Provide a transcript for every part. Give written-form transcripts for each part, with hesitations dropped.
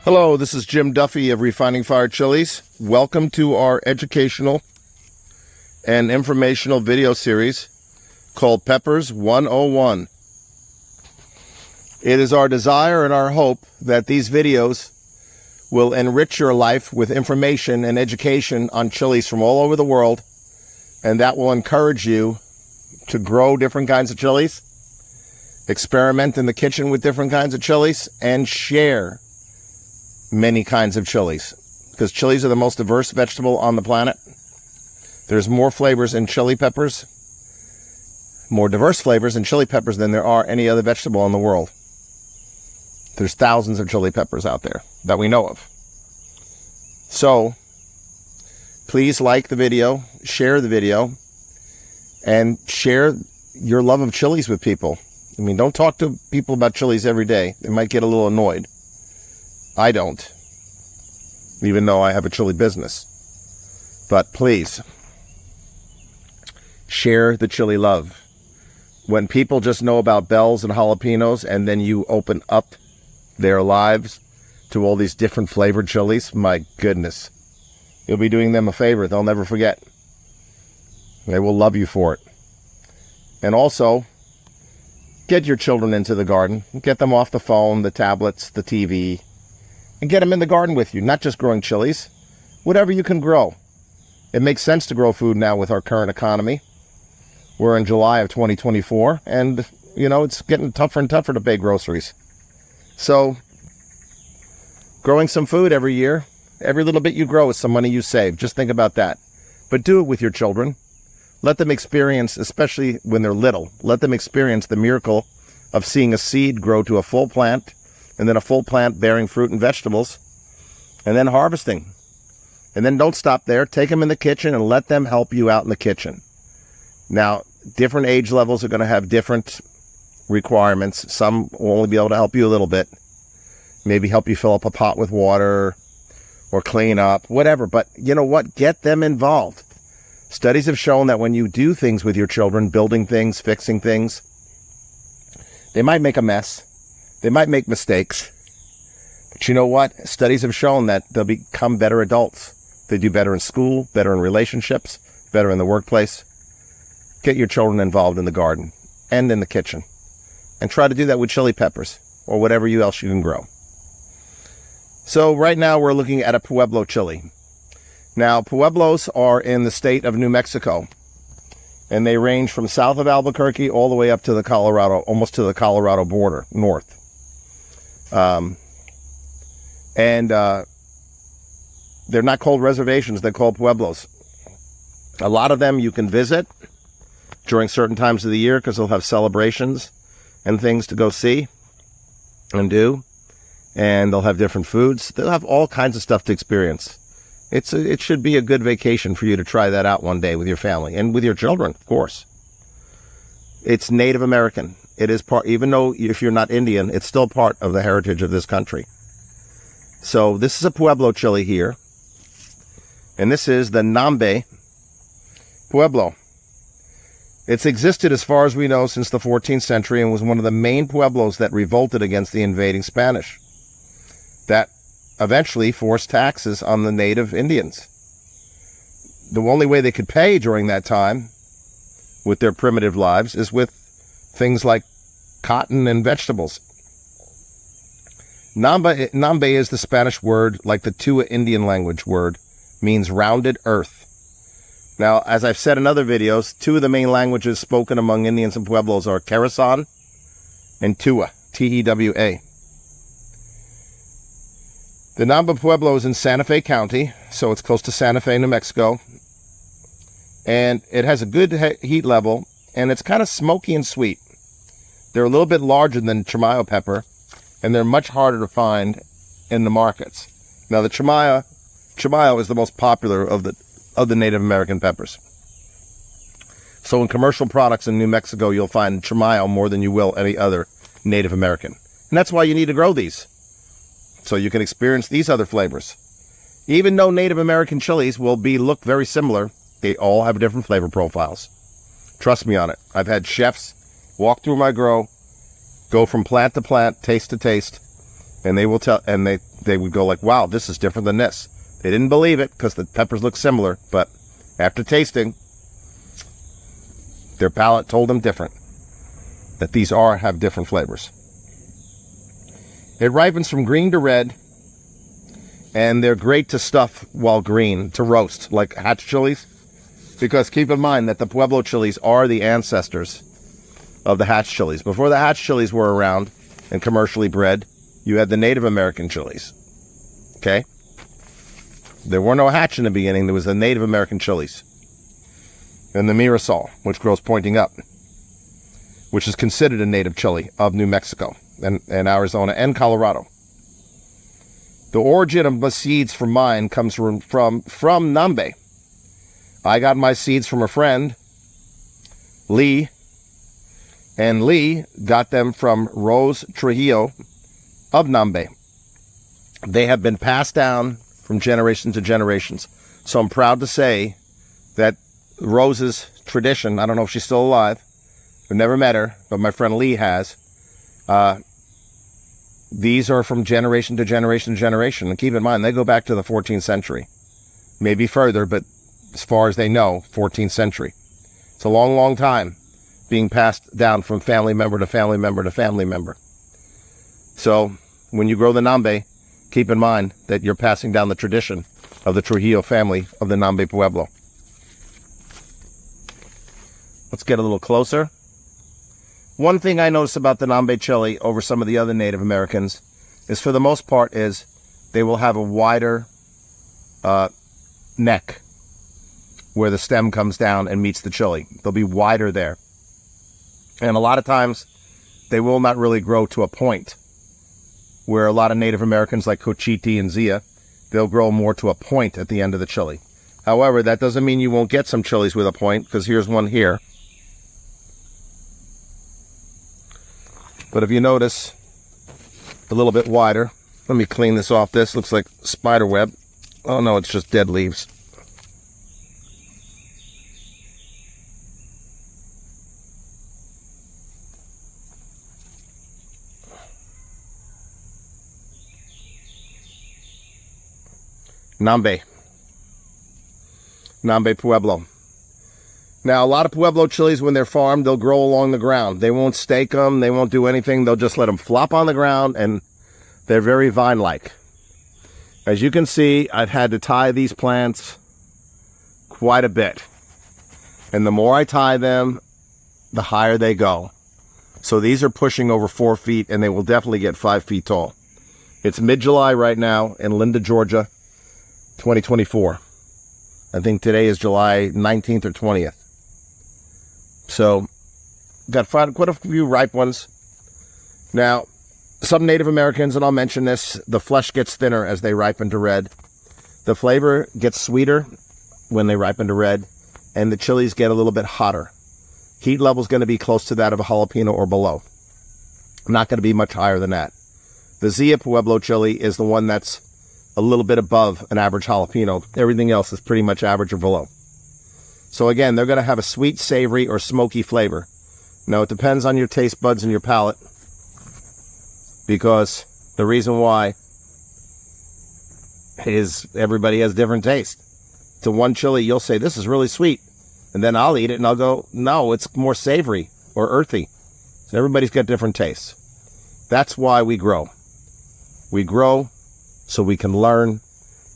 Hello, this is Jim Duffy of Refining Fire Chilies. Welcome to our educational and informational video series called Peppers 101. It is our desire and our hope that these videos will enrich your life with information and education on chilies from all over the world, and that will encourage you to grow different kinds of chilies, experiment in the kitchen with different kinds of chilies, and share many kinds of chilies, because chilies are the most diverse vegetable on the planet. There's more flavors in chili peppers, more diverse flavors in chili peppers than there are any other vegetable in the world. There's thousands of chili peppers out there that we know of. So please like the video, share the video, and share your love of chilies with people. I mean, don't talk to people about chilies every day. They might get a little annoyed. I don't, even though I have a chili business. But please, share the chili love. When people just know about bells and jalapenos, and then you open up their lives to all these different flavored chilies, my goodness, you'll be doing them a favor. They'll never forget. They will love you for it. And also, get your children into the garden. Get them off the phone, the tablets, the TV, and get them in the garden with you, not just growing chilies, whatever you can grow. It makes sense to grow food now with our current economy. We're in July of 2024, and, you know, it's getting tougher and tougher to pay groceries. So, growing some food every year, every little bit you grow is some money you save. Just think about that. But do it with your children. Let them experience, especially when they're little, let them experience the miracle of seeing a seed grow to a full plant, and then a full plant bearing fruit and vegetables, and then harvesting. And then don't stop there. Take them in the kitchen and let them help you out in the kitchen. Now, different age levels are going to have different requirements. Some will only be able to help you a little bit. Maybe help you fill up a pot with water or clean up, whatever. But you know what? Get them involved. Studies have shown that when you do things with your children, building things, fixing things, they might make a mess. They might make mistakes, but you know what? Studies have shown that they'll become better adults. They do better in school, better in relationships, better in the workplace. Get your children involved in the garden and in the kitchen, and try to do that with chili peppers or whatever else you can grow. So right now we're looking at a Pueblo chili. Now, Pueblos are in the state of New Mexico, and they range from south of Albuquerque all the way up to the Colorado, almost to the Colorado border, north. They're not called reservations, they're called pueblos. A lot of them you can visit during certain times of the year because they'll have celebrations and things to go see and do. And they'll have different foods. They'll have all kinds of stuff to experience. It should be a good vacation for you to try that out one day with your family and with your children, of course. It's Native American. It is part, even though if you're not Indian, it's still part of the heritage of this country. So this is a Pueblo chili here. And this is the Nambe Pueblo. It's existed as far as we know since the 14th century and was one of the main Pueblos that revolted against the invading Spanish, that eventually forced taxes on the native Indians. The only way they could pay during that time with their primitive lives is with things like cotton and vegetables. Nambe is the Spanish word, like the Tua Indian language word, means rounded earth. Now, as I've said in other videos, two of the main languages spoken among Indians and Pueblos are Quezon and Tua, T-E-W-A. The Nambe Pueblo is in Santa Fe County, so it's close to Santa Fe, New Mexico. And it has a good heat level, and it's kind of smoky and sweet. They're a little bit larger than Chimayo pepper, and they're much harder to find in the markets. Now, the Chimayo is the most popular of the Native American peppers. So in commercial products in New Mexico, you'll find Chimayo more than you will any other Native American. And that's why you need to grow these, so you can experience these other flavors. Even though Native American chilies will look very similar, they all have different flavor profiles. Trust me on it. I've had chefs walk through my grow, go from plant to plant, taste to taste, and they will tell, and they would go like, wow, this is different than this. They didn't believe it because the peppers look similar, but after tasting, their palate told them different, that these have different flavors. It ripens from green to red, and they're great to stuff while green, to roast, like hatch chilies, because keep in mind that the Pueblo chilies are the ancestors of the hatch chilies. Before the hatch chilies were around and commercially bred, you had the Native American chilies, okay? There were no hatch in the beginning. There was the Native American chilies. And the Mirasol, which grows pointing up, which is considered a native chili of New Mexico and Arizona and Colorado. The origin of the seeds from mine comes from Nambe. I got my seeds from a friend, Lee, and Lee got them from Rose Trujillo of Nambe. They have been passed down from generation to generations. So I'm proud to say that Rose's tradition, I don't know if she's still alive, I've never met her, but my friend Lee has, these are from generation to generation to generation. And keep in mind, they go back to the 14th century. Maybe further, but as far as they know, 14th century. It's a long, long time being passed down from family member to family member to family member. So when you grow the Nambe, keep in mind that you're passing down the tradition of the Trujillo family of the Nambe Pueblo. Let's get a little closer. One thing I notice about the Nambe chili over some of the other Native Americans is, for the most part, is they will have a wider neck where the stem comes down and meets the chili. They'll be wider there. And a lot of times, they will not really grow to a point where a lot of Native Americans like Cochiti and Zia, they'll grow more to a point at the end of the chili. However, that doesn't mean you won't get some chilies with a point, because here's one here. But if you notice, a little bit wider. Let me clean this off. This looks like spider web. Oh no, it's just dead leaves. Nambe Pueblo. Now, a lot of Pueblo chilies, when they're farmed, they'll grow along the ground. They won't stake them. They won't do anything. They'll just let them flop on the ground, and they're very vine-like. As you can see, I've had to tie these plants quite a bit. And the more I tie them, the higher they go. So these are pushing over 4 feet, and they will definitely get 5 feet tall. It's mid-July right now in Linda, Georgia, 2024. I think today is July 19th or 20th. So, got quite a few ripe ones. Now, some Native Americans, and I'll mention this, the flesh gets thinner as they ripen to red. The flavor gets sweeter when they ripen to red, and the chilies get a little bit hotter. Heat level is going to be close to that of a jalapeno or below. Not going to be much higher than that. The Zia Pueblo chili is the one that's a little bit above an average jalapeno. Everything else is pretty much average or below. So again, they're going to have a sweet, savory, or smoky flavor. Now, it depends on your taste buds and your palate, because the reason why is everybody has different taste. To one chili, you'll say, this is really sweet. And then I'll eat it and I'll go, no, it's more savory or earthy. So everybody's got different tastes. That's why we grow. We grow so we can learn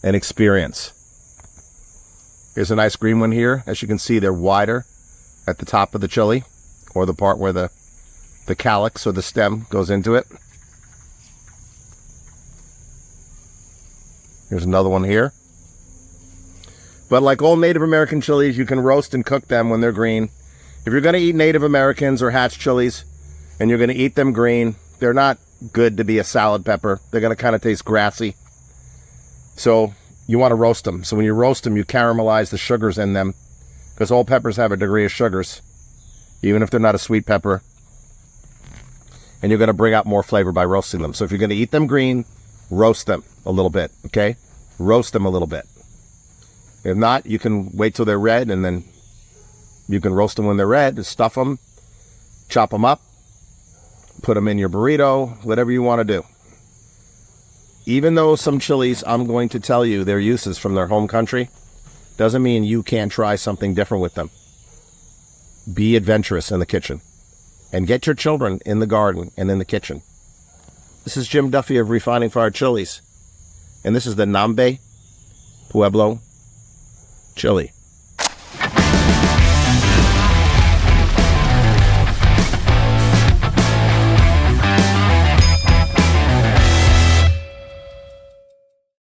and experience. Here's a nice green one here. As you can see, they're wider at the top of the chili, or the part where the calyx or the stem goes into it. Here's another one here. But like all Native American chilies, you can roast and cook them when they're green. If you're going to eat Native Americans or hatch chilies, and you're going to eat them green, they're not good to be a salad pepper. They're going to kind of taste grassy. So you want to roast them. So when you roast them, you caramelize the sugars in them, because all peppers have a degree of sugars, even if they're not a sweet pepper. And you're going to bring out more flavor by roasting them. So if you're going to eat them green, roast them a little bit, okay? Roast them a little bit. If not, you can wait till they're red, and then you can roast them when they're red, stuff them, chop them up, put them in your burrito, whatever you want to do. Even though some chilies, I'm going to tell you their uses from their home country, doesn't mean you can't try something different with them. Be adventurous in the kitchen. And get your children in the garden and in the kitchen. This is Jim Duffy of Refining Fire Chilies. And this is the Nambe Pueblo chili.